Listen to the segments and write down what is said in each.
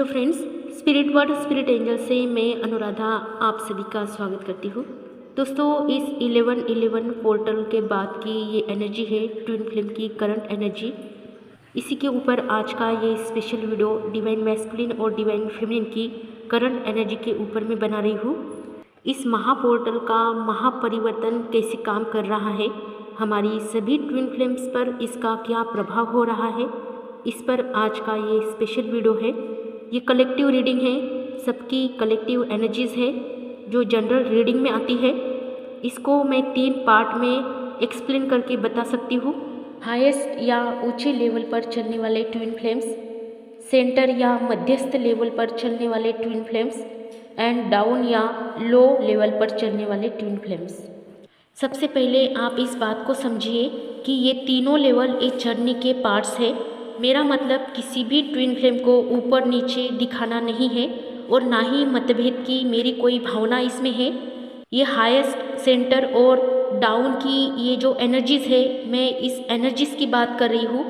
Hello friends, spirit word spirit angel से मैं अनुराधा आप सभी का स्वागत करती हूँ। दोस्तों, इस 11-11 पोर्टल के बाद की ये एनर्जी है ट्विन फ्लेम की करंट एनर्जी। इसी के ऊपर आज का ये स्पेशल वीडियो डिवाइन मैस्कुलिन और डिवाइन फेमिनिन की करंट एनर्जी के ऊपर मैं बना रही हूँ। इस महापोर्टल का महापरिवर्तन कैसे काम कर रहा है, हमारी सभी ट्विन फ्लेम्स पर इसका क्या प्रभाव हो रहा है, इस पर आज का ये स्पेशल वीडियो है। ये कलेक्टिव रीडिंग है, सबकी कलेक्टिव एनर्जीज़ है जो जनरल रीडिंग में आती है। इसको मैं 3 पार्ट में एक्सप्लेन करके बता सकती हूँ। हाईएस्ट या ऊंचे लेवल पर चलने वाले ट्विन फ्लेम्स, सेंटर या मध्यस्थ लेवल पर चलने वाले ट्विन फ्लेम्स एंड डाउन या लो लेवल पर चलने वाले ट्विन फ्लेम्स। सबसे पहले आप इस बात को समझिए कि ये तीनों लेवल एक जर्नी के पार्ट्स है। मेरा मतलब किसी भी ट्विन फ्लेम को ऊपर नीचे दिखाना नहीं है और ना ही मतभेद की मेरी कोई भावना इसमें है। ये हाईएस्ट, सेंटर और डाउन की ये जो एनर्जीज़ है, मैं इस एनर्जीज़ की बात कर रही हूँ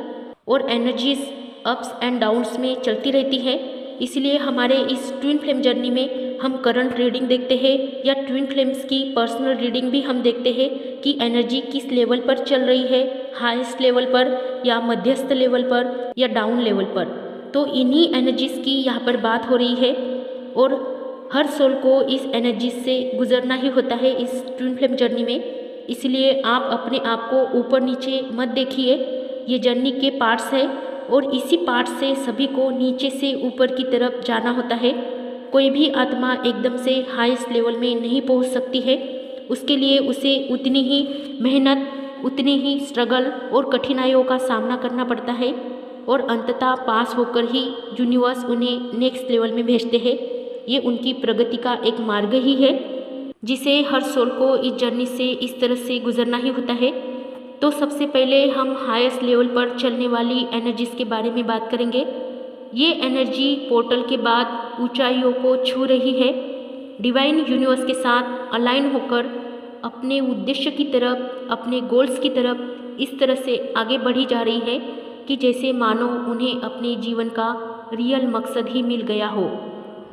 और एनर्जीज़ अप्स एंड डाउन्स में चलती रहती है। इसलिए हमारे इस ट्विन फ्लेम जर्नी में हम करंट रीडिंग देखते हैं या ट्विन फ्लेम्स की पर्सनल रीडिंग भी हम देखते हैं कि एनर्जी किस लेवल पर चल रही है, हाईएस्ट लेवल पर या मध्यस्थ लेवल पर या डाउन लेवल पर। तो इन्हीं एनर्जीज़ की यहाँ पर बात हो रही है और हर सोल को इस एनर्जी से गुजरना ही होता है इस ट्विन फ्लेम जर्नी में। इसलिए आप अपने आप को ऊपर नीचे मत देखिए, ये जर्नी के पार्ट्स है और इसी पार्ट से सभी को नीचे से ऊपर की तरफ जाना होता है। कोई भी आत्मा एकदम से हाईएस्ट लेवल में नहीं पहुंच सकती है, उसके लिए उसे उतनी ही मेहनत, उतनी ही स्ट्रगल और कठिनाइयों का सामना करना पड़ता है और अंततः पास होकर ही यूनिवर्स उन्हें नेक्स्ट लेवल में भेजते हैं। ये उनकी प्रगति का एक मार्ग ही है जिसे हर सोल को इस जर्नी से इस तरह से गुजरना ही होता है। तो सबसे पहले हम हाईएस्ट लेवल पर चलने वाली एनर्जीज़ के बारे में बात करेंगे। ये एनर्जी पोर्टल के बाद ऊंचाइयों को छू रही है, डिवाइन यूनिवर्स के साथ अलाइन होकर अपने उद्देश्य की तरफ, अपने गोल्स की तरफ इस तरह से आगे बढ़ी जा रही है कि जैसे मानो उन्हें अपने जीवन का रियल मकसद ही मिल गया हो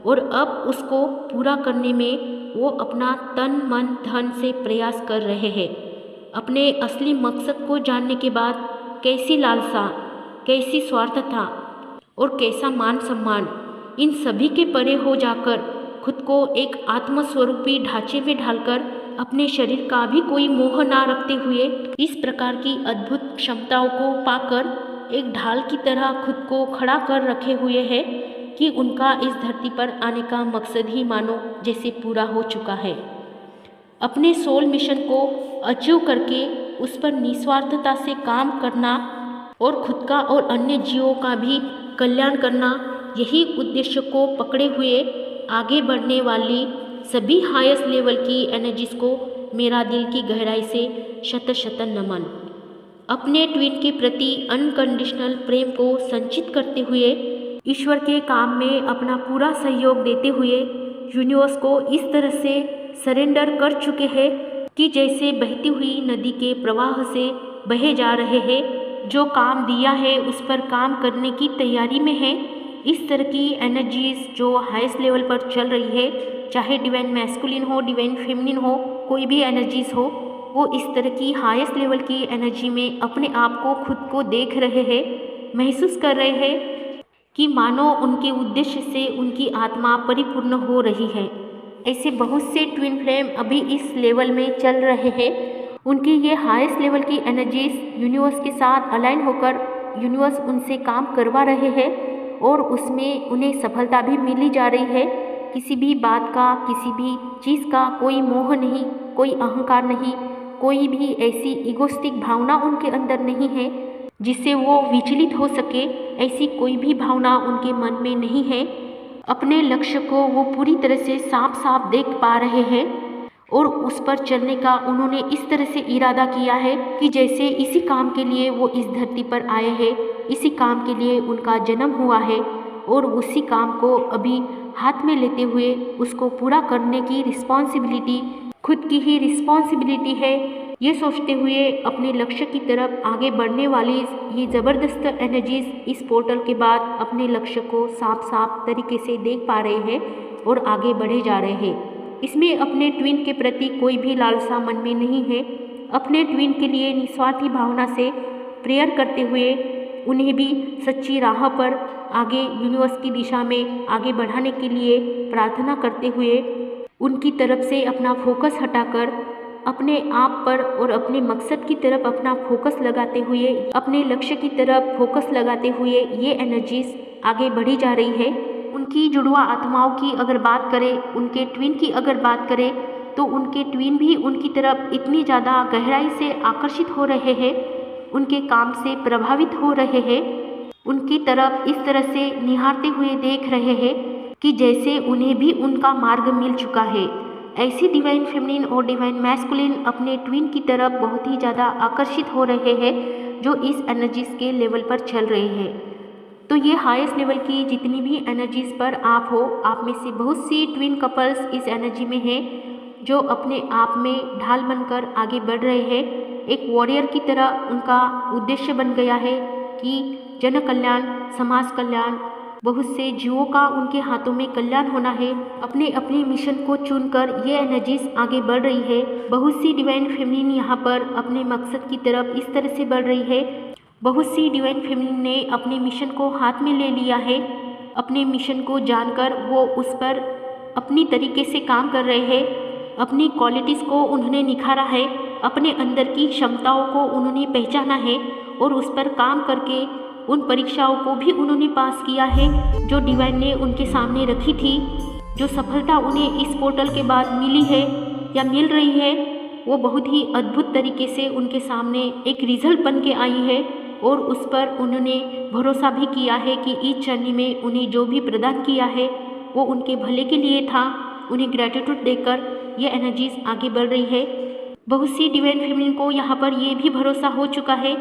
और अब उसको पूरा करने में वो अपना तन मन धन से प्रयास कर रहे हैं। अपने असली मकसद को जानने के बाद कैसी लालसा, कैसी स्वार्थता और कैसा मान सम्मान, इन सभी के परे हो जाकर खुद को एक आत्मस्वरूपी ढांचे में ढालकर अपने शरीर का भी कोई मोह ना रखते हुए इस प्रकार की अद्भुत क्षमताओं को पाकर एक ढाल की तरह खुद को खड़ा कर रखे हुए है कि उनका इस धरती पर आने का मकसद ही मानो जैसे पूरा हो चुका है। अपने सोल मिशन को अचीव करके उस पर निस्वार्थता से काम करना और खुद का और अन्य जीवों का भी कल्याण करना, यही उद्देश्य को पकड़े हुए आगे बढ़ने वाली सभी हाईएस्ट लेवल की एनर्जीज को मेरा दिल की गहराई से शत शत नमन। अपने ट्विन के प्रति अनकंडीशनल प्रेम को संचित करते हुए, ईश्वर के काम में अपना पूरा सहयोग देते हुए यूनिवर्स को इस तरह से सरेंडर कर चुके हैं कि जैसे बहती हुई नदी के प्रवाह से बहे जा रहे हैं। जो काम दिया है उस पर काम करने की तैयारी में है। इस तरह की एनर्जीज जो हाईएस्ट लेवल पर चल रही है, चाहे डिवाइन मैस्कुलिन हो, डिवाइन फेमिनिन हो, कोई भी एनर्जीज हो, वो इस तरह की हाईएस्ट लेवल की एनर्जी में अपने आप को, खुद को देख रहे हैं, महसूस कर रहे हैं कि मानो उनके उद्देश्य से उनकी आत्मा परिपूर्ण हो रही है। ऐसे बहुत से ट्विन फ्लेम अभी इस लेवल में चल रहे हैं। उनकी ये हाईएस्ट लेवल की एनर्जीज यूनिवर्स के साथ अलाइन होकर यूनिवर्स उनसे काम करवा रहे हैं और उसमें उन्हें सफलता भी मिली जा रही है। किसी भी बात का, किसी भी चीज़ का कोई मोह नहीं, कोई अहंकार नहीं, कोई भी ऐसी इगोस्टिक भावना उनके अंदर नहीं है जिससे वो विचलित हो सके। ऐसी कोई भी भावना उनके मन में नहीं है। अपने लक्ष्य को वो पूरी तरह से साफ साफ देख पा रहे हैं और उस पर चलने का उन्होंने इस तरह से इरादा किया है कि जैसे इसी काम के लिए वो इस धरती पर आए हैं, इसी काम के लिए उनका जन्म हुआ है और उसी काम को अभी हाथ में लेते हुए उसको पूरा करने की रिस्पॉन्सिबिलिटी खुद की ही रिस्पॉन्सिबिलिटी है। ये सोचते हुए अपने लक्ष्य की तरफ आगे बढ़ने वाली ये ज़बरदस्त एनर्जीज इस पोर्टल के बाद अपने लक्ष्य को साफ साफ तरीके से देख पा रहे हैं और आगे बढ़े जा रहे हैं। इसमें अपने ट्विन के प्रति कोई भी लालसा मन में नहीं है। अपने ट्विन के लिए निस्वार्थी भावना से प्रेयर करते हुए उन्हें भी सच्ची राह पर आगे यूनिवर्स की दिशा में आगे बढ़ाने के लिए प्रार्थना करते हुए उनकी तरफ से अपना फोकस हटाकर अपने आप पर और अपने मकसद की तरफ अपना फोकस लगाते हुए, अपने लक्ष्य की तरफ फोकस लगाते हुए ये एनर्जीज आगे बढ़ी जा रही है। उनकी जुड़वा आत्माओं की अगर बात करें, उनके ट्विन की अगर बात करें, तो उनके ट्विन भी उनकी तरफ इतनी ज़्यादा गहराई से आकर्षित हो रहे हैं, उनके काम से प्रभावित हो रहे हैं, उनकी तरफ इस तरह से निहारते हुए देख रहे हैं कि जैसे उन्हें भी उनका मार्ग मिल चुका है। ऐसी डिवाइन फेमिनिन और डिवाइन मैस्कुलिन अपने ट्विन की तरफ बहुत ही ज़्यादा आकर्षित हो रहे हैं जो इस एनर्जीज के लेवल पर चल रहे हैं। तो ये हाईएस्ट लेवल की जितनी भी एनर्जीज पर आप हो, आप में से बहुत सी ट्विन कपल्स इस एनर्जी में हैं जो अपने आप में ढाल बनकर आगे बढ़ रहे हैं। एक वॉरियर की तरह उनका उद्देश्य बन गया है कि जन कल्याण, समाज कल्याण, बहुत से जीवों का उनके हाथों में कल्याण होना है। अपने अपने मिशन को चुनकर ये एनर्जीज आगे बढ़ रही है। बहुत सी डिवाइन फेमिनिन यहाँ पर अपने मकसद की तरफ इस तरह से बढ़ रही है। बहुत सी डिवाइन फेमिनिन ने अपने मिशन को हाथ में ले लिया है। अपने मिशन को जानकर वो उस पर अपनी तरीके से काम कर रहे हैं। अपनी क्वालिटीज़ को उन्होंने निखारा है, अपने अंदर की क्षमताओं को उन्होंने पहचाना है और उस पर काम करके उन परीक्षाओं को भी उन्होंने पास किया है जो डिवाइन ने उनके सामने रखी थी। जो सफलता उन्हें इस पोर्टल के बाद मिली है या मिल रही है, वो बहुत ही अद्भुत तरीके से उनके सामने एक रिजल्ट बन के आई है और उस पर उन्होंने भरोसा भी किया है कि इस जर्नी में उन्हें जो भी प्रदान किया है वो उनके भले के लिए था। उन्हें ग्रेटिट्यूड देकर ये एनर्जीज आगे बढ़ रही है। बहुत सी डिवाइन फेमिनिन को यहाँ पर ये भी भरोसा हो चुका है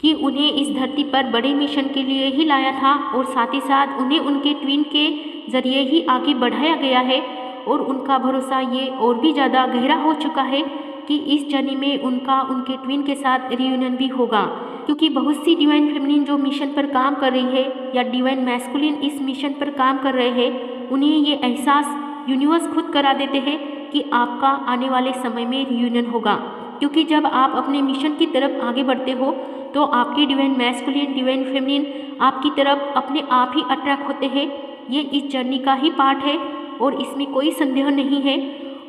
कि उन्हें इस धरती पर बड़े मिशन के लिए ही लाया था और साथ ही साथ उन्हें उनके ट्विन के ज़रिए ही आगे बढ़ाया गया है। और उनका भरोसा ये और भी ज़्यादा गहरा हो चुका है कि इस जर्नी में उनका उनके ट्विन के साथ रियूनियन भी होगा, क्योंकि बहुत सी डिवाइन फेमिनिन जो मिशन पर काम कर रही है या डिवाइन मैस्कुलिन इस मिशन पर काम कर रहे हैं, उन्हें ये एहसास यूनिवर्स खुद करा देते हैं कि आपका आने वाले समय में रियूनियन होगा। क्योंकि जब आप अपने मिशन की तरफ आगे बढ़ते हो तो आपके डिवाइन मैस्कुलिन, डिवाइन फेमिनिन आपकी तरफ अपने आप ही अट्रैक्ट होते हैं। ये इस जर्नी का ही पार्ट है और इसमें कोई संदेह नहीं है।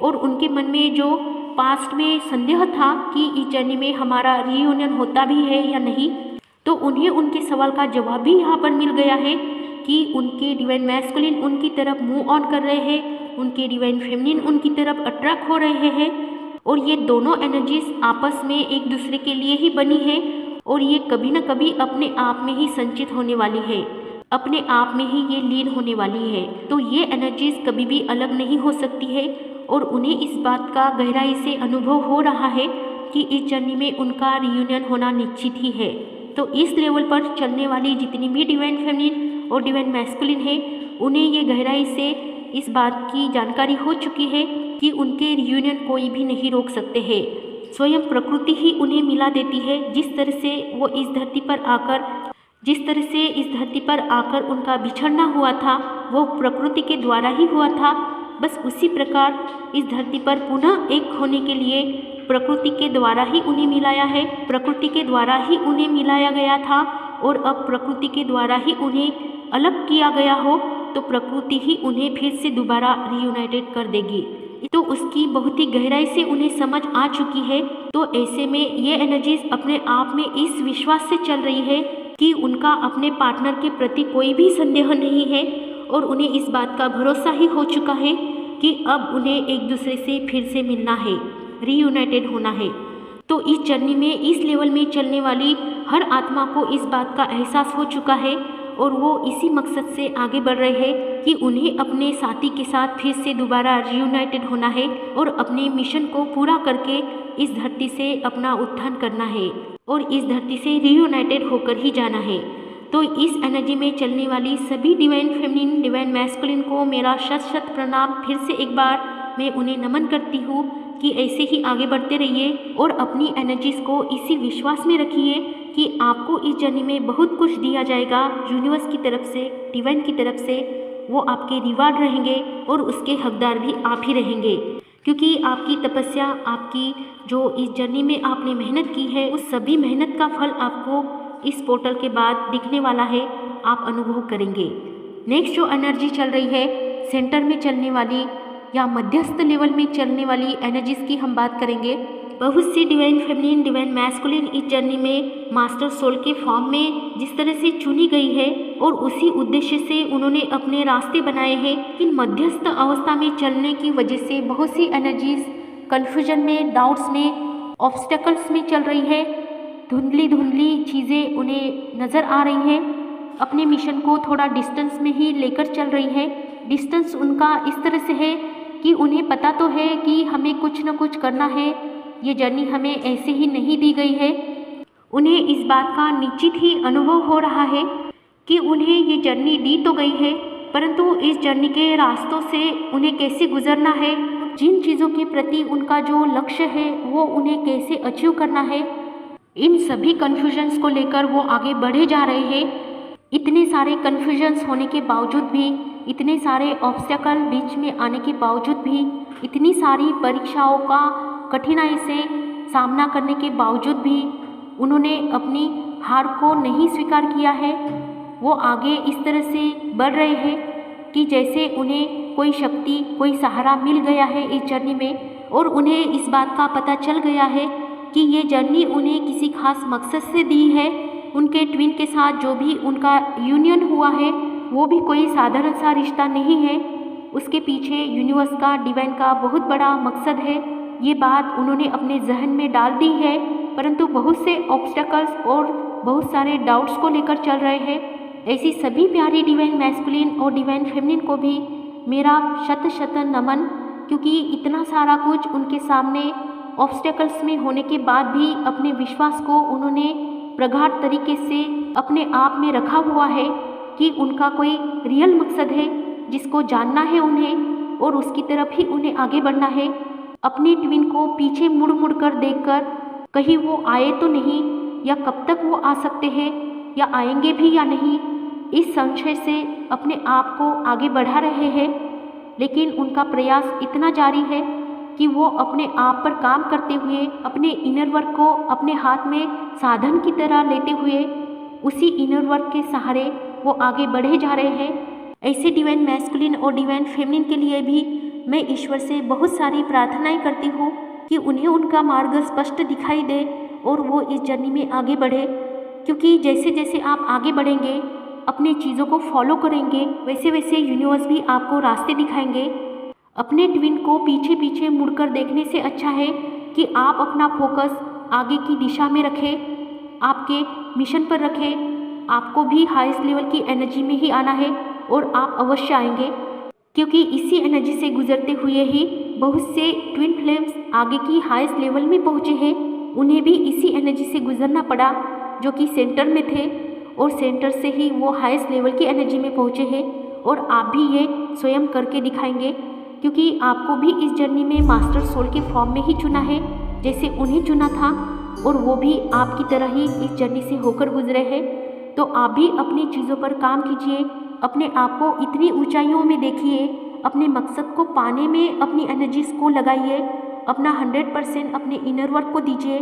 और उनके मन में जो पास्ट में संदेह था कि इस जर्नी में हमारा रियूनियन होता भी है या नहीं, तो उन्हें उनके सवाल का जवाब भी यहाँ पर मिल गया है कि उनके डिवाइन मैस्कुलिन उनकी तरफ मूव ऑन कर रहे हैं, उनके डिवाइन फेमिनिन उनकी तरफ अट्रैक्ट हो रहे हैं और ये दोनों एनर्जीज आपस में एक दूसरे के लिए ही बनी है और ये कभी न कभी अपने आप में ही संचित होने वाली है, अपने आप में ही ये लीन होने वाली है। तो ये एनर्जीज कभी भी अलग नहीं हो सकती है और उन्हें इस बात का गहराई से अनुभव हो रहा है कि इस जर्नी में उनका रियूनियन होना निश्चित ही है। तो इस लेवल पर चलने वाली जितनी भी डिवाइन फेमिनिन और डिवाइन मैस्कुलिन है, उन्हें ये गहराई से इस बात की जानकारी हो चुकी है कि उनके रियूनियन कोई भी नहीं रोक सकते हैं। स्वयं प्रकृति ही उन्हें मिला देती है। जिस तरह से वो इस धरती पर आकर उनका बिछड़ना हुआ था, वो प्रकृति के द्वारा ही हुआ था। बस उसी प्रकार इस धरती पर पुनः एक होने के लिए प्रकृति के द्वारा ही उन्हें मिलाया है, प्रकृति के द्वारा ही उन्हें मिलाया गया था और अब प्रकृति के द्वारा ही उन्हें अलग किया गया हो तो प्रकृति ही उन्हें फिर से दोबारा रीयूनाइटेड कर देगी। तो उसकी बहुत ही गहराई से उन्हें समझ आ चुकी है। तो ऐसे में ये एनर्जीज अपने आप में इस विश्वास से चल रही है कि उनका अपने पार्टनर के प्रति कोई भी संदेह नहीं है और उन्हें इस बात का भरोसा ही हो चुका है कि अब उन्हें एक दूसरे से फिर से मिलना है, रीयूनाइटेड होना है। तो इस जर्नी में, इस लेवल में चलने वाली हर आत्मा को इस बात का एहसास हो चुका है और वो इसी मकसद से आगे बढ़ रहे हैं कि उन्हें अपने साथी के साथ फिर से दोबारा रीयूनाइटेड होना है और अपने मिशन को पूरा करके इस धरती से अपना उत्थान करना है और इस धरती से रीयूनाइटेड होकर ही जाना है। तो इस एनर्जी में चलने वाली सभी डिवाइन फेमिनिन, डिवाइन मैस्कुलिन को मेरा शत शत प्रणाम। फिर से एक बार मैं उन्हें नमन करती हूँ। कि ऐसे ही आगे बढ़ते रहिए और अपनी एनर्जीज को इसी विश्वास में रखिए कि आपको इस जर्नी में बहुत कुछ दिया जाएगा यूनिवर्स की तरफ से, डिवाइन की तरफ से। वो आपके रिवार्ड रहेंगे और उसके हकदार भी आप ही रहेंगे, क्योंकि आपकी तपस्या, आपकी जो इस जर्नी में आपने मेहनत की है, उस सभी मेहनत का फल आपको इस पोर्टल के बाद दिखने वाला है, आप अनुभव करेंगे। नेक्स्ट जो एनर्जी चल रही है, सेंटर में चलने वाली या मध्यस्थ लेवल में चलने वाली एनर्जीज की हम बात करेंगे। बहुत सी डिवाइन फेमिनिन, डिवाइन मैस्कुलिन इस जर्नी में मास्टर सोल के फॉर्म में जिस तरह से चुनी गई है और उसी उद्देश्य से उन्होंने अपने रास्ते बनाए हैं। इन मध्यस्थ अवस्था में चलने की वजह से बहुत सी एनर्जीज कन्फ्यूजन में, डाउट्स में, ऑब्स्टेकल्स में चल रही है। धुंधली धुंधली चीज़ें उन्हें नज़र आ रही हैं। अपने मिशन को थोड़ा डिस्टेंस में ही लेकर चल रही है। डिस्टेंस उनका इस तरह से है कि उन्हें पता तो है कि हमें कुछ न कुछ करना है, ये जर्नी हमें ऐसे ही नहीं दी गई है। उन्हें इस बात का निश्चित ही अनुभव हो रहा है कि उन्हें ये जर्नी दी तो गई है, परंतु इस जर्नी के रास्तों से उन्हें कैसे गुजरना है, जिन चीज़ों के प्रति उनका जो लक्ष्य है वो उन्हें कैसे अचीव करना है, इन सभी कन्फ्यूजन्स को लेकर वो आगे बढ़े जा रहे हैं। इतने सारे कन्फ्यूजन्स होने के बावजूद भी, इतने सारे ऑब्स्टेकल बीच में आने के बावजूद भी, इतनी सारी परीक्षाओं का कठिनाई से सामना करने के बावजूद भी उन्होंने अपनी हार को नहीं स्वीकार किया है। वो आगे इस तरह से बढ़ रहे हैं कि जैसे उन्हें कोई शक्ति, कोई सहारा मिल गया है इस जर्नी में, और उन्हें इस बात का पता चल गया है कि ये जर्नी उन्हें किसी खास मकसद से दी है। उनके ट्विन के साथ जो भी उनका यूनियन हुआ है वो भी कोई साधारण सा रिश्ता नहीं है, उसके पीछे यूनिवर्स का, डिवाइन का बहुत बड़ा मकसद है। ये बात उन्होंने अपने जहन में डाल दी है, परंतु बहुत से ऑब्स्टेकल्स और बहुत सारे डाउट्स को लेकर चल रहे हैं। ऐसी सभी प्यारी डिवाइन मैस्कुलिन और डिवाइन फेमिनिन को भी मेरा शत शत नमन, क्योंकि इतना सारा कुछ उनके सामने ऑब्स्टेकल्स में होने के बाद भी अपने विश्वास को उन्होंने प्रगाढ़ तरीके से अपने आप में रखा हुआ है कि उनका कोई रियल मकसद है जिसको जानना है उन्हें, और उसकी तरफ ही उन्हें आगे बढ़ना है। अपने ट्विन को पीछे मुड़ मुड़ कर देखकर कहीं वो आए तो नहीं, या कब तक वो आ सकते हैं, या आएंगे भी या नहीं, इस संशय से अपने आप को आगे बढ़ा रहे हैं। लेकिन उनका प्रयास इतना जारी है कि वो अपने आप पर काम करते हुए, अपने इनर वर्क को अपने हाथ में साधन की तरह लेते हुए, उसी इनर वर्क के सहारे वो आगे बढ़े जा रहे हैं। ऐसे डिवाइन मैस्कुलिन और डिवाइन फेमिनिन के लिए भी मैं ईश्वर से बहुत सारी प्रार्थनाएं करती हूँ कि उन्हें उनका मार्ग स्पष्ट दिखाई दे और वो इस जर्नी में आगे बढ़े, क्योंकि जैसे जैसे आप आगे बढ़ेंगे, अपने चीज़ों को फॉलो करेंगे, वैसे वैसे यूनिवर्स भी आपको रास्ते दिखाएंगे। अपने ट्विन को पीछे पीछे मुड़कर देखने से अच्छा है कि आप अपना फोकस आगे की दिशा में रखें, आपके मिशन पर रखें। आपको भी हाईएस्ट लेवल की एनर्जी में ही आना है और आप अवश्य आएंगे, क्योंकि इसी एनर्जी से गुजरते हुए ही बहुत से ट्विन फ्लेम्स आगे की हाईएस्ट लेवल में पहुँचे हैं। उन्हें भी इसी एनर्जी से गुजरना पड़ा जो कि सेंटर में थे, और सेंटर से ही वो हाईएस्ट लेवल की एनर्जी में पहुँचे हैं। और आप भी ये स्वयं करके दिखाएंगे, क्योंकि आपको भी इस जर्नी में मास्टर सोल के फॉर्म में ही चुना है जैसे उन्हें चुना था, और वो भी आपकी तरह ही इस जर्नी से होकर गुजरे हैं। तो आप भी अपनी चीज़ों पर काम कीजिए, अपने आप को इतनी ऊंचाइयों में देखिए, अपने मकसद को पाने में अपनी एनर्जीज को लगाइए, अपना 100% अपने इनर वर्क को दीजिए।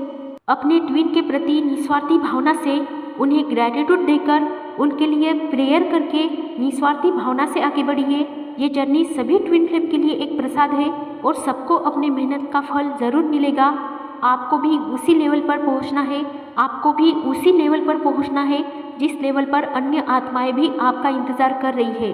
अपने ट्विन के प्रति निस्वार्थी भावना से उन्हें ग्रैटिट्यूड देकर, उनके लिए प्रेयर करके निस्वार्थी भावना से आगे बढ़िए। ये जर्नी सभी ट्विन फ्लेम के लिए एक प्रसाद है और सबको अपने मेहनत का फल ज़रूर मिलेगा। आपको भी उसी लेवल पर पहुंचना है, आपको भी उसी लेवल पर पहुंचना है जिस लेवल पर अन्य आत्माएं भी आपका इंतज़ार कर रही है।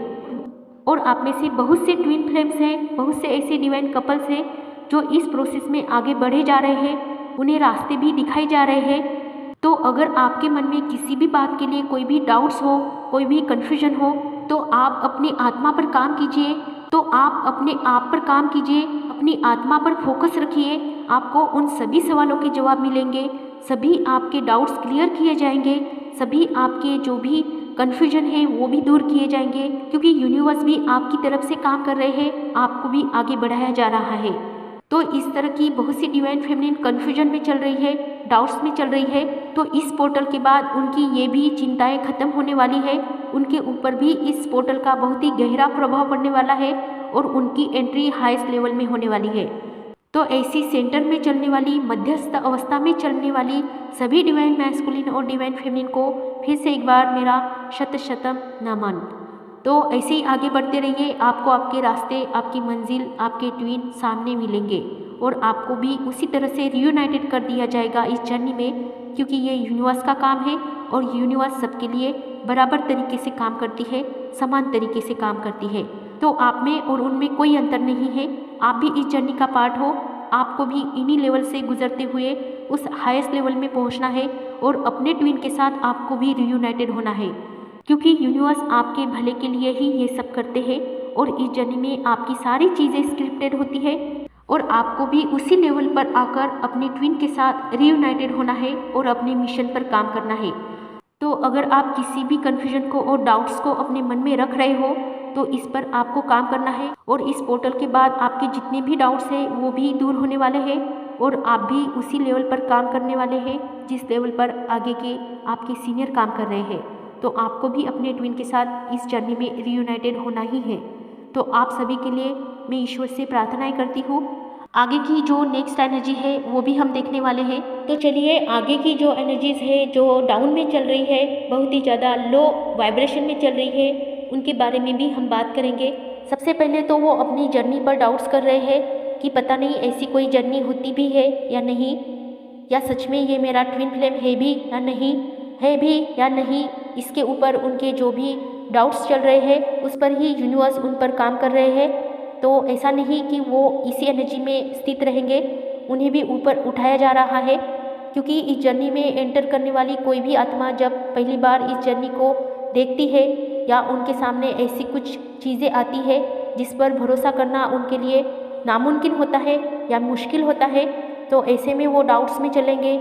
और आप में से बहुत से ट्विन फ्लेम्स हैं, बहुत से ऐसे डिवाइन कपल्स हैं जो इस प्रोसेस में आगे बढ़े जा रहे हैं, उन्हें रास्ते भी दिखाए जा रहे हैं। तो अगर आपके मन में किसी भी बात के लिए कोई भी डाउट्स हो, कोई भी कन्फ्यूजन हो, तो आप अपनी आत्मा पर काम कीजिए, तो आप अपने आप पर काम कीजिए, अपनी आत्मा पर फोकस रखिए। आपको उन सभी सवालों के जवाब मिलेंगे, सभी आपके डाउट्स क्लियर किए जाएंगे, सभी आपके जो भी कन्फ्यूजन है वो भी दूर किए जाएंगे, क्योंकि यूनिवर्स भी आपकी तरफ से काम कर रहे हैं, आपको भी आगे बढ़ाया जा रहा है। तो इस तरह की बहुत सी डिवाइन फेमिनिन कन्फ्यूजन में चल रही है, डाउट्स में चल रही है। तो इस पोर्टल के बाद उनकी ये भी चिंताएं खत्म होने वाली है। उनके ऊपर भी इस पोर्टल का बहुत ही गहरा प्रभाव पड़ने वाला है और उनकी एंट्री हाईएस्ट लेवल में होने वाली है। तो ऐसी सेंटर में चलने वाली, मध्यस्थ अवस्था में चलने वाली सभी डिवाइन मैस्कुलिन और डिवाइन फेमिनिन को फिर से एक बार मेरा शत शतम नमन। तो ऐसे ही आगे बढ़ते रहिए, आपको आपके रास्ते, आपकी मंजिल, आपके ट्विन सामने मिलेंगे और आपको भी उसी तरह से रियूनाइटेड कर दिया जाएगा इस जर्नी में, क्योंकि ये यूनिवर्स का काम है और यूनिवर्स सबके लिए बराबर तरीके से काम करती है, समान तरीके से काम करती है। तो आप में और उनमें कोई अंतर नहीं है, आप भी इस जर्नी का पार्ट हो। आपको भी इन्हीं लेवल से गुजरते हुए उस हाईएस्ट लेवल में पहुंचना है और अपने ट्विन के साथ आपको भी रियूनाइटेड होना है, क्योंकि यूनिवर्स आपके भले के लिए ही ये सब करते हैं और इस जर्नी में आपकी सारी चीज़ें स्क्रिप्टेड होती है और आपको भी उसी लेवल पर आकर अपने ट्विन के साथ रियूनाइटेड होना है और अपने मिशन पर काम करना है। तो अगर आप किसी भी कन्फ्यूजन को और डाउट्स को अपने मन में रख रहे हो तो इस पर आपको काम करना है और इस पोर्टल के बाद आपके जितने भी डाउट्स हैं वो भी दूर होने वाले हैं और आप भी उसी लेवल पर काम करने वाले हैं जिस लेवल पर आगे के आपके सीनियर काम कर रहे हैं। तो आपको भी अपने ट्विन के साथ इस जर्नी में रियूनाइटेड होना ही है। तो आप सभी के लिए मैं ईश्वर से प्रार्थनाएं करती हूँ। आगे की जो नेक्स्ट एनर्जी है वो भी हम देखने वाले हैं। तो चलिए आगे की जो एनर्जीज है जो डाउन में चल रही है, बहुत ही ज़्यादा लो वाइब्रेशन में चल रही है, उनके बारे में भी हम बात करेंगे। सबसे पहले तो वो अपनी जर्नी पर डाउट्स कर रहे हैं कि पता नहीं ऐसी कोई जर्नी होती भी है या नहीं, या सच में ये मेरा ट्विन फ्लेम है भी या नहीं, है भी या नहीं। इसके ऊपर उनके जो भी डाउट्स चल रहे हैं उस पर ही यूनिवर्स उन पर काम कर रहे हैं। तो ऐसा नहीं कि वो इसी एनर्जी में स्थित रहेंगे, उन्हें भी ऊपर उठाया जा रहा है, क्योंकि इस जर्नी में एंटर करने वाली कोई भी आत्मा जब पहली बार इस जर्नी को देखती है या उनके सामने ऐसी कुछ चीज़ें आती है जिस पर भरोसा करना उनके लिए नामुमकिन होता है या मुश्किल होता है, तो ऐसे में वो डाउट्स में चलेंगे,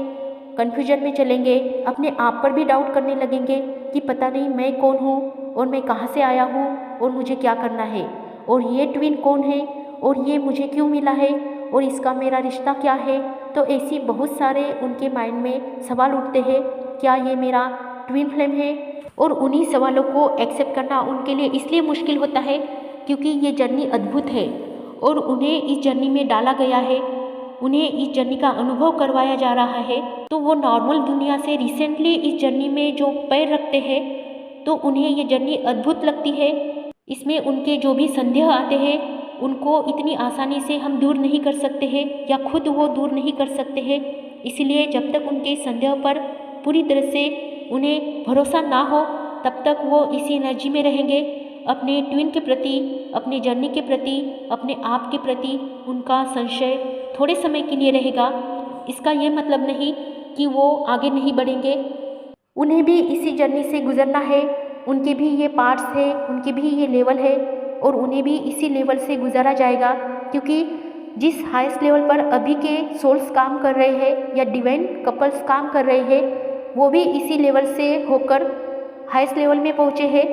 कन्फ्यूजन में चलेंगे, अपने आप पर भी डाउट करने लगेंगे कि पता नहीं मैं कौन हूँ और मैं कहाँ से आया हूँ और मुझे क्या करना है, और ये ट्विन कौन है और ये मुझे क्यों मिला है और इसका मेरा रिश्ता क्या है। तो ऐसी बहुत सारे उनके माइंड में सवाल उठते हैं, क्या ये मेरा ट्विन फ्लेम है। और उन्हीं सवालों को एक्सेप्ट करना उनके लिए इसलिए मुश्किल होता है क्योंकि ये जर्नी अद्भुत है और उन्हें इस जर्नी में डाला गया है, उन्हें इस जर्नी का अनुभव करवाया जा रहा है। तो वो नॉर्मल दुनिया से रिसेंटली इस जर्नी में जो पैर रखते हैं तो उन्हें ये जर्नी अद्भुत लगती है। इसमें उनके जो भी संदेह आते हैं उनको इतनी आसानी से हम दूर नहीं कर सकते हैं या खुद वो दूर नहीं कर सकते हैं। इसलिए जब तक उनके संदेह पर पूरी तरह से उन्हें भरोसा ना हो तब तक वो इसी एनर्जी में रहेंगे। अपने ट्विन के प्रति, अपने जर्नी के प्रति, अपने आप के प्रति उनका संशय थोड़े समय के लिए रहेगा। इसका ये मतलब नहीं कि वो आगे नहीं बढ़ेंगे, उन्हें भी इसी जर्नी से गुजरना है, उनके भी ये पार्ट्स है, उनके भी ये लेवल है और उन्हें भी इसी लेवल से गुजारा जाएगा। क्योंकि जिस हाईएस्ट लेवल पर अभी के सोल्स काम कर रहे हैं या डिवाइन कपल्स काम कर रहे हैं वो भी इसी लेवल से होकर हाईएस्ट लेवल में पहुँचे हैं।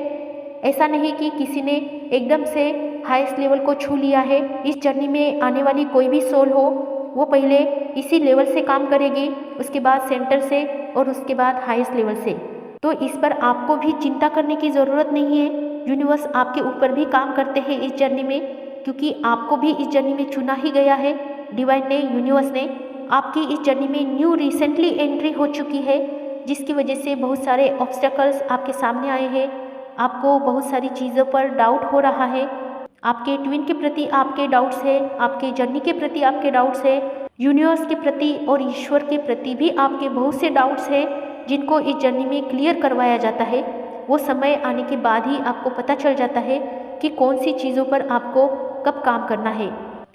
ऐसा नहीं कि किसी ने एकदम से हाईएस्ट लेवल को छू लिया है। इस जर्नी में आने वाली कोई भी सोल हो वो पहले इसी लेवल से काम करेगी, उसके बाद सेंटर से और उसके बाद हाईएस्ट लेवल से। तो इस पर आपको भी चिंता करने की ज़रूरत नहीं है। यूनिवर्स आपके ऊपर भी काम करते हैं इस जर्नी में, क्योंकि आपको भी इस जर्नी में चुना ही गया है। डिवाइन ने, यूनिवर्स ने आपकी इस जर्नी में न्यू रिसेंटली एंट्री हो चुकी है, जिसकी वजह से बहुत सारे ऑब्स्टेकल्स आपके सामने आए हैं। आपको बहुत सारी चीज़ों पर डाउट हो रहा है, आपके ट्विन के प्रति आपके डाउट्स है, आपके जर्नी के प्रति आपके डाउट्स है, यूनिवर्स के प्रति और ईश्वर के प्रति भी आपके बहुत से डाउट्स है जिनको इस जर्नी में क्लियर करवाया जाता है। वो समय आने के बाद ही आपको पता चल जाता है कि कौन सी चीज़ों पर आपको कब काम करना है।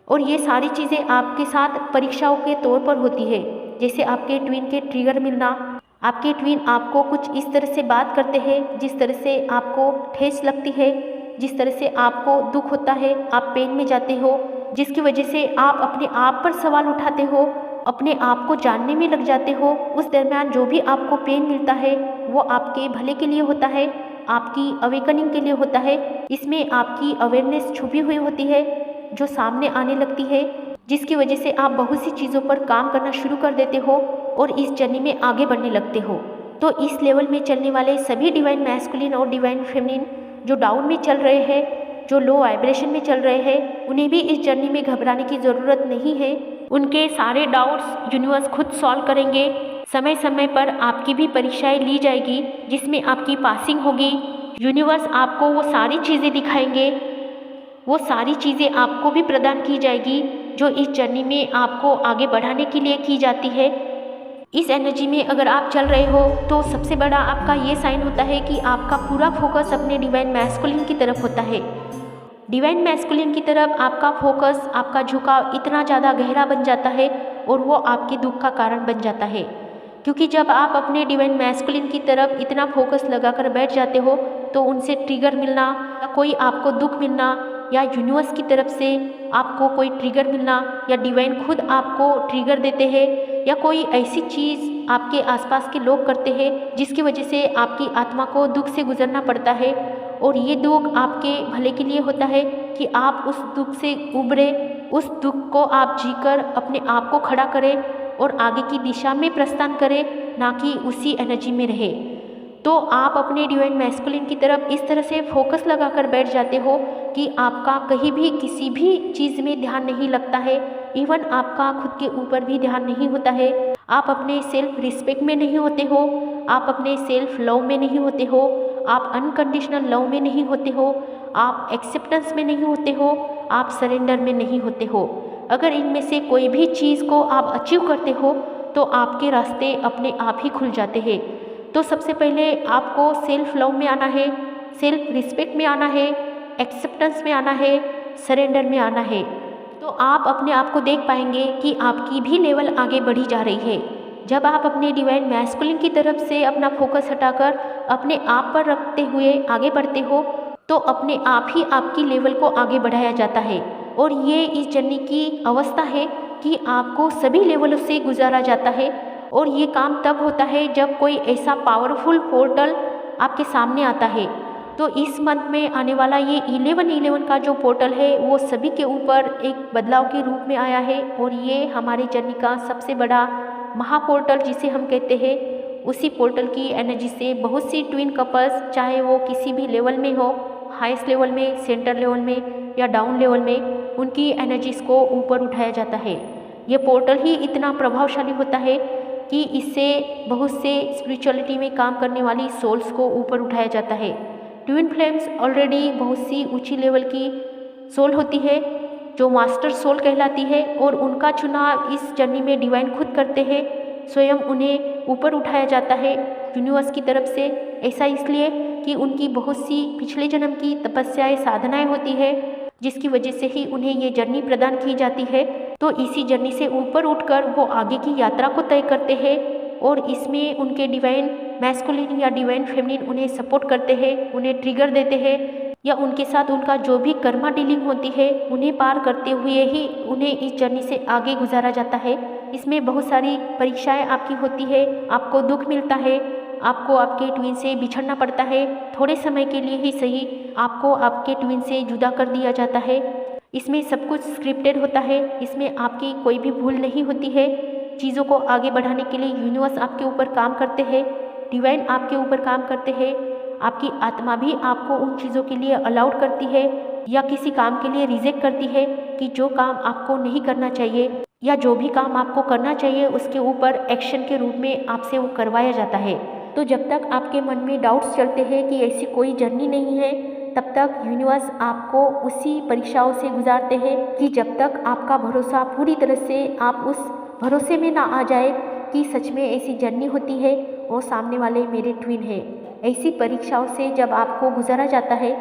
और ये सारी चीज़ें आपके साथ परीक्षाओं के तौर पर होती है, जैसे आपके ट्विन के ट्रिगर मिलना। आपके ट्विन आपको कुछ इस तरह से बात करते हैं जिस तरह से आपको ठेस लगती है, जिस तरह से आपको दुख होता है, आप पेन में जाते हो, जिसकी वजह से आप अपने आप पर सवाल उठाते हो, अपने आप को जानने में लग जाते हो। उस दरमियान जो भी आपको पेन मिलता है वो आपके भले के लिए होता है, आपकी अवेकनिंग के लिए होता है। इसमें आपकी अवेयरनेस छुपी हुई होती है जो सामने आने लगती है। जिसकी वजह से आप बहुत सी चीज़ों पर काम करना शुरू कर देते हो और इस जर्नी में आगे बढ़ने लगते हो। तो इस लेवल में चलने वाले सभी डिवाइन मैस्कुलिन और डिवाइन फेमिनिन जो डाउन में चल रहे हैं, जो लो वाइब्रेशन में चल रहे हैं, उन्हें भी इस जर्नी में घबराने की ज़रूरत नहीं है। उनके सारे डाउट्स यूनिवर्स खुद सॉल्व करेंगे। समय समय पर आपकी भी परीक्षाएं ली जाएगी जिसमें आपकी पासिंग होगी। यूनिवर्स आपको वो सारी चीज़ें दिखाएंगे, वो सारी चीज़ें आपको भी प्रदान की जाएगी जो इस जर्नी में आपको आगे बढ़ाने के लिए की जाती है। इस एनर्जी में अगर आप चल रहे हो तो सबसे बड़ा आपका ये साइन होता है कि आपका पूरा फोकस अपने डिवाइन मैस्कुलिन की तरफ होता है। डिवाइन मैस्कुलिन की तरफ आपका फोकस, आपका झुकाव इतना ज़्यादा गहरा बन जाता है और वो आपके दुख का कारण बन जाता है। क्योंकि जब आप अपने डिवाइन मैस्कुलिन की तरफ इतना फोकस लगाकर बैठ जाते हो तो उनसे ट्रिगर मिलना या कोई आपको दुख मिलना या यूनिवर्स की तरफ से आपको कोई ट्रिगर मिलना या डिवाइन खुद आपको ट्रिगर देते हैं या कोई ऐसी चीज़ आपके आसपास के लोग करते हैं जिसकी वजह से आपकी आत्मा को दुख से गुजरना पड़ता है। और ये दुख आपके भले के लिए होता है कि आप उस दुख से उबरे, उस दुख को आप जीकर अपने आप को खड़ा करें और आगे की दिशा में प्रस्थान करें, ना कि उसी एनर्जी में रहे। तो आप अपने डिवाइन मैस्कुलिन की तरफ इस तरह से फोकस लगाकर बैठ जाते हो कि आपका कहीं भी किसी भी चीज़ में ध्यान नहीं लगता है। इवन आपका खुद के ऊपर भी ध्यान नहीं होता है। आप अपने सेल्फ रिस्पेक्ट में नहीं होते हो, आप अपने सेल्फ लव में नहीं होते हो, आप अनकंडीशनल लव में नहीं होते हो, आप एक्सेप्टेंस में नहीं होते हो, आप सरेंडर में नहीं होते हो। अगर इनमें से कोई भी चीज़ को आप अचीव करते हो तो आपके रास्ते अपने आप ही खुल जाते हैं। तो सबसे पहले आपको सेल्फ लव में आना है, सेल्फ रिस्पेक्ट में आना है, एक्सेप्टेंस में आना है, सरेंडर में आना है। तो आप अपने आप को देख पाएंगे कि आपकी भी लेवल आगे बढ़ी जा रही है। जब आप अपने डिवाइन मैस्कुलिन की तरफ से अपना फोकस हटाकर अपने आप पर रखते हुए आगे बढ़ते हो तो अपने आप ही आपकी लेवल को आगे बढ़ाया जाता है। और ये इस जर्नी की अवस्था है कि आपको सभी लेवलों से गुजारा जाता है। और ये काम तब होता है जब कोई ऐसा पावरफुल पोर्टल आपके सामने आता है। तो इस मंथ में आने वाला ये 11/11 का जो पोर्टल है वो सभी के ऊपर एक बदलाव के रूप में आया है। और ये हमारी जर्नी का सबसे बड़ा महापोर्टल जिसे हम कहते हैं, उसी पोर्टल की एनर्जी से बहुत सी ट्विन कपल्स, चाहे वो किसी भी लेवल में हो, हाईएस्ट लेवल में, सेंटर लेवल में या डाउन लेवल में, उनकी एनर्जीज़ को ऊपर उठाया जाता है। ये पोर्टल ही इतना प्रभावशाली होता है कि इससे बहुत से स्पिरिचुअलिटी में काम करने वाली सोल्स को ऊपर उठाया जाता है। ट्विन फ्लेम्स ऑलरेडी बहुत सी ऊंची लेवल की सोल होती है जो मास्टर सोल कहलाती है और उनका चुनाव इस जर्नी में डिवाइन खुद करते हैं। स्वयं उन्हें ऊपर उठाया जाता है यूनिवर्स की तरफ से। ऐसा इसलिए कि उनकी बहुत सी पिछले जन्म की तपस्याएं, साधनाएं होती है जिसकी वजह से ही उन्हें ये जर्नी प्रदान की जाती है। तो इसी जर्नी से ऊपर उठकर वो आगे की यात्रा को तय करते हैं और इसमें उनके डिवाइन मैस्कुलिन या डिवाइन फेमिनिन उन्हें सपोर्ट करते हैं, उन्हें ट्रिगर देते हैं या उनके साथ उनका जो भी कर्मा डीलिंग होती है उन्हें पार करते हुए ही उन्हें इस जर्नी से आगे गुजारा जाता है। इसमें बहुत सारी परीक्षाएं आपकी होती है, आपको दुख मिलता है, आपको आपके ट्विन से बिछड़ना पड़ता है, थोड़े समय के लिए ही सही आपको आपके ट्विन से जुदा कर दिया जाता है। इसमें सब कुछ स्क्रिप्टेड होता है, इसमें आपकी कोई भी भूल नहीं होती है। चीज़ों को आगे बढ़ाने के लिए यूनिवर्स आपके ऊपर काम करते हैं, डिवाइन आपके ऊपर काम करते हैं। आपकी आत्मा भी आपको उन चीज़ों के लिए अलाउड करती है या किसी काम के लिए रिजेक्ट करती है कि जो काम आपको नहीं करना चाहिए या जो भी काम आपको करना चाहिए उसके ऊपर एक्शन के रूप में आपसे वो करवाया जाता है। तो जब तक आपके मन में डाउट्स चलते हैं कि ऐसी कोई जर्नी नहीं है, तब तक यूनिवर्स आपको उसी परीक्षाओं से गुजारते हैं कि जब तक आपका भरोसा पूरी तरह से आप उस भरोसे में ना आ जाए कि सच में ऐसी जर्नी होती है और सामने वाले मेरे ट्विन हैं। ऐसी परीक्षाओं से जब आपको गुजारा जाता है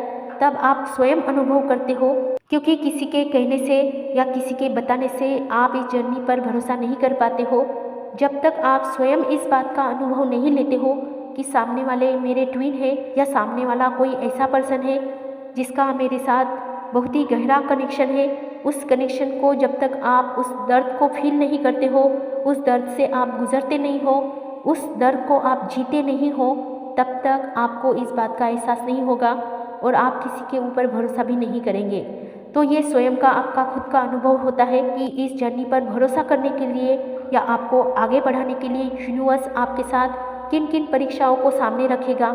तब आप स्वयं अनुभव करते हो, क्योंकि किसी के कहने से या किसी के बताने से आप इस जर्नी पर भरोसा नहीं कर पाते हो। जब तक आप स्वयं इस बात का अनुभव नहीं लेते हो कि सामने वाले मेरे ट्विन है या सामने वाला कोई ऐसा पर्सन है जिसका मेरे साथ बहुत ही गहरा कनेक्शन है, उस कनेक्शन को जब तक आप उस दर्द को फील नहीं करते हो, उस दर्द से आप गुजरते नहीं हो, उस दर्द को आप जीते नहीं हो, तब तक आपको इस बात का एहसास नहीं होगा और आप किसी के ऊपर भरोसा भी नहीं करेंगे। तो ये स्वयं का आपका खुद का अनुभव होता है कि इस जर्नी पर भरोसा करने के लिए या आपको आगे बढ़ाने के लिए यूनिवर्स आपके साथ किन किन परीक्षाओं को सामने रखेगा।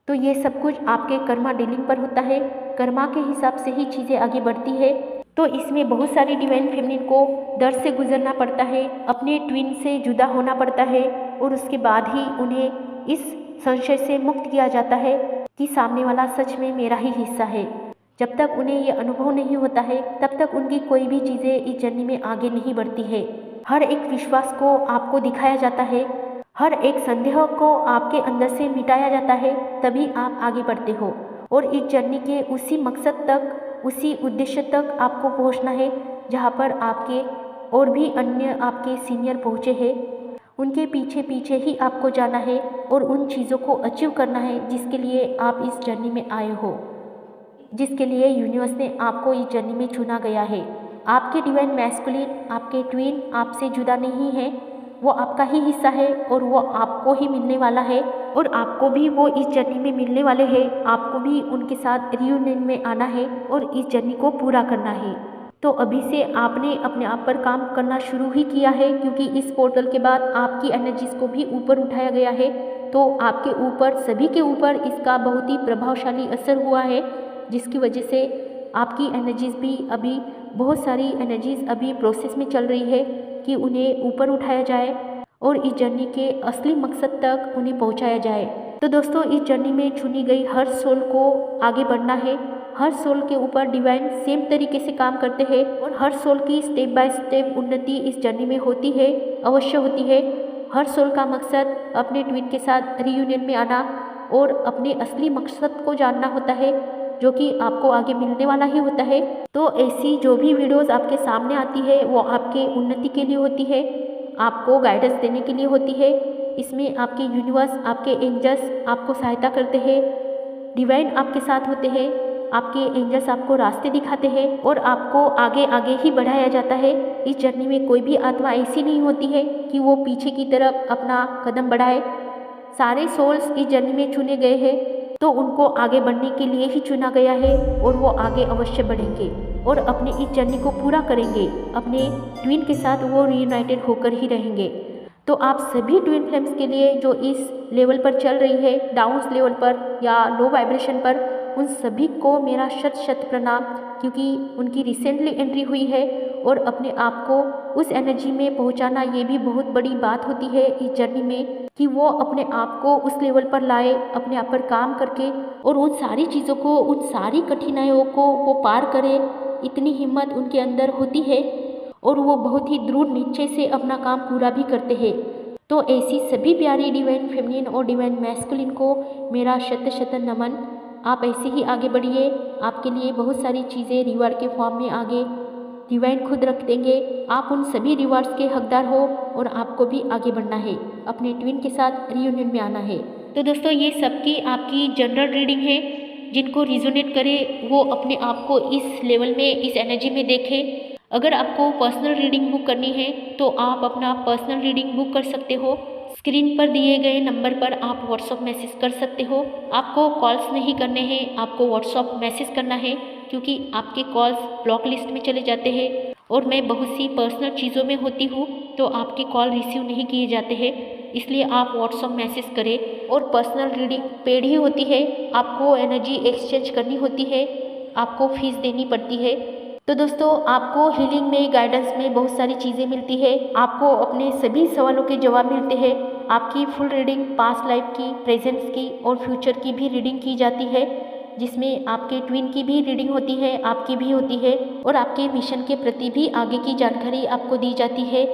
तो ये सब कुछ आपके कर्मा डीलिंग पर होता है। कर्मा के हिसाब से ही चीज़ें आगे बढ़ती है। तो इसमें बहुत सारी डिवाइन फेमिनिन को दर्द से गुजरना पड़ता है, अपने ट्विन से जुदा होना पड़ता है और उसके बाद ही उन्हें इस संशय से मुक्त किया जाता है कि सामने वाला सच में मेरा ही हिस्सा है। जब तक उन्हें ये अनुभव नहीं होता है तब तक उनकी कोई भी चीज़ें इस जर्नी में आगे नहीं बढ़ती है। हर एक विश्वास को आपको दिखाया जाता है, हर एक संदेह को आपके अंदर से मिटाया जाता है, तभी आप आगे बढ़ते हो। और इस जर्नी के उसी मकसद तक, उसी उद्देश्य तक आपको पहुंचना है जहां पर आपके और भी अन्य आपके सीनियर पहुंचे हैं। उनके पीछे पीछे ही आपको जाना है और उन चीज़ों को अचीव करना है जिसके लिए आप इस जर्नी में आए हो, जिसके लिए यूनिवर्स ने आपको इस जर्नी में चुना गया है। आपके डिवाइन मैस्कुलिन, आपके ट्विन आपसे जुदा नहीं है, वो आपका ही हिस्सा है और वो आपको ही मिलने वाला है और आपको भी वो इस जर्नी में मिलने वाले हैं। आपको भी उनके साथ रियूनियन में आना है और इस जर्नी को पूरा करना है। तो अभी से आपने अपने आप पर काम करना शुरू ही किया है, क्योंकि इस पोर्टल के बाद आपकी एनर्जीज को भी ऊपर उठाया गया है। तो आपके ऊपर, सभी के ऊपर इसका बहुत ही प्रभावशाली असर हुआ है, जिसकी वजह से आपकी एनर्जीज भी अभी, बहुत सारी एनर्जीज अभी प्रोसेस में चल रही है कि उन्हें ऊपर उठाया जाए और इस जर्नी के असली मकसद तक उन्हें पहुंचाया जाए। तो दोस्तों, इस जर्नी में चुनी गई हर सोल को आगे बढ़ना है। हर सोल के ऊपर डिवाइन सेम तरीके से काम करते हैं और हर सोल की स्टेप बाय स्टेप उन्नति इस जर्नी में होती है, अवश्य होती है। हर सोल का मकसद अपने ट्विन के साथ रियूनियन में आना और अपने असली मकसद को जानना होता है, जो कि आपको आगे मिलने वाला ही होता है। तो ऐसी जो भी वीडियोस आपके सामने आती है वो आपके उन्नति के लिए होती है, आपको गाइडेंस देने के लिए होती है। इसमें आपके यूनिवर्स, आपके एंजल्स आपको सहायता करते हैं, डिवाइन आपके साथ होते हैं, आपके एंजल्स आपको रास्ते दिखाते हैं और आपको आगे आगे ही बढ़ाया जाता है। इस जर्नी में कोई भी आत्मा ऐसी नहीं होती है कि वो पीछे की तरफ अपना कदम बढ़ाए। सारे सोल्स इस जर्नी में चुने गए हैं, तो उनको आगे बढ़ने के लिए ही चुना गया है और वो आगे अवश्य बढ़ेंगे और अपने इस जर्नी को पूरा करेंगे। अपने ट्विन के साथ वो रीयूनाइटेड होकर ही रहेंगे। तो आप सभी ट्विन फ्लेम्स के लिए जो इस लेवल पर चल रही है, डाउन लेवल पर या लो वाइब्रेशन पर, उन सभी को मेरा शत शत प्रणाम, क्योंकि उनकी रिसेंटली एंट्री हुई है और अपने आप को उस एनर्जी में पहुंचाना ये भी बहुत बड़ी बात होती है इस जर्नी में, कि वो अपने आप को उस लेवल पर लाए, अपने आप पर काम करके और उन सारी चीज़ों को, उन सारी कठिनाइयों को वो पार करे। इतनी हिम्मत उनके अंदर होती है और वो बहुत ही दृढ़ निश्चय से अपना काम पूरा भी करते हैं। तो ऐसी सभी प्यारी डिवाइन फेमिनिन और डिवाइन मैस्कुलिन को मेरा शत शत नमन। आप ऐसे ही आगे बढ़िए, आपके लिए बहुत सारी चीज़ें रिवार्ड के फॉर्म में आगे डिवाइन खुद रख देंगे। आप उन सभी रिवार्ड्स के हकदार हो और आपको भी आगे बढ़ना है, अपने ट्विन के साथ रियूनियन में आना है। तो दोस्तों, ये सबकी आपकी जनरल रीडिंग है। जिनको रिजोनेट करे वो अपने आप को इस लेवल में, इस एनर्जी में देखे। अगर आपको पर्सनल रीडिंग बुक करनी है तो आप अपना पर्सनल रीडिंग बुक कर सकते हो। स्क्रीन पर दिए गए नंबर पर आप व्हाट्सअप मैसेज कर सकते हो। आपको कॉल्स नहीं करने हैं, आपको व्हाट्सअप मैसेज करना है, क्योंकि आपके कॉल्स ब्लॉक लिस्ट में चले जाते हैं और मैं बहुत सी पर्सनल चीज़ों में होती हूँ, तो आपके कॉल रिसीव नहीं किए जाते हैं। इसलिए आप व्हाट्सअप मैसेज करें। और पर्सनल रीडिंग पेड ही होती है, आपको एनर्जी एक्सचेंज करनी होती है, आपको फीस देनी पड़ती है। तो दोस्तों, आपको हीलिंग में, गाइडेंस में बहुत सारी चीज़ें मिलती है। आपको अपने सभी सवालों के जवाब मिलते हैं। आपकी फुल रीडिंग पास्ट लाइफ की, प्रेजेंट्स की और फ्यूचर की भी रीडिंग की जाती है, जिसमें आपके ट्विन की भी रीडिंग होती है, आपकी भी होती है और आपके मिशन के प्रति भी आगे की जानकारी आपको दी जाती है।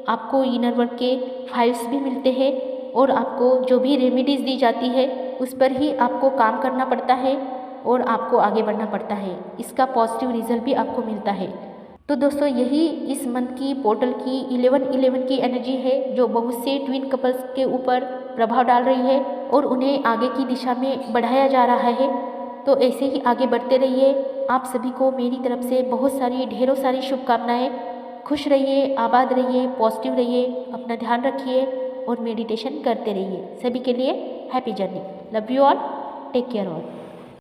आपको इनर वर्क के फाइल्स भी मिलते हैं और आपको जो भी रेमेडीज़ दी जाती है उस पर ही आपको काम करना पड़ता है और आपको आगे बढ़ना पड़ता है। इसका पॉजिटिव रिजल्ट भी आपको मिलता है। तो दोस्तों, यही इस मंथ की पोर्टल की 11-11 की एनर्जी है, जो बहुत से ट्विन कपल्स के ऊपर प्रभाव डाल रही है और उन्हें आगे की दिशा में बढ़ाया जा रहा है। तो ऐसे ही आगे बढ़ते रहिए। आप सभी को मेरी तरफ से बहुत सारी, ढेरों सारी शुभकामनाएं। खुश रहिए, आबाद रहिए, पॉजिटिव रहिए, अपना ध्यान रखिए और मेडिटेशन करते रहिए। सभी के लिए happy journey. Love you all, take care all.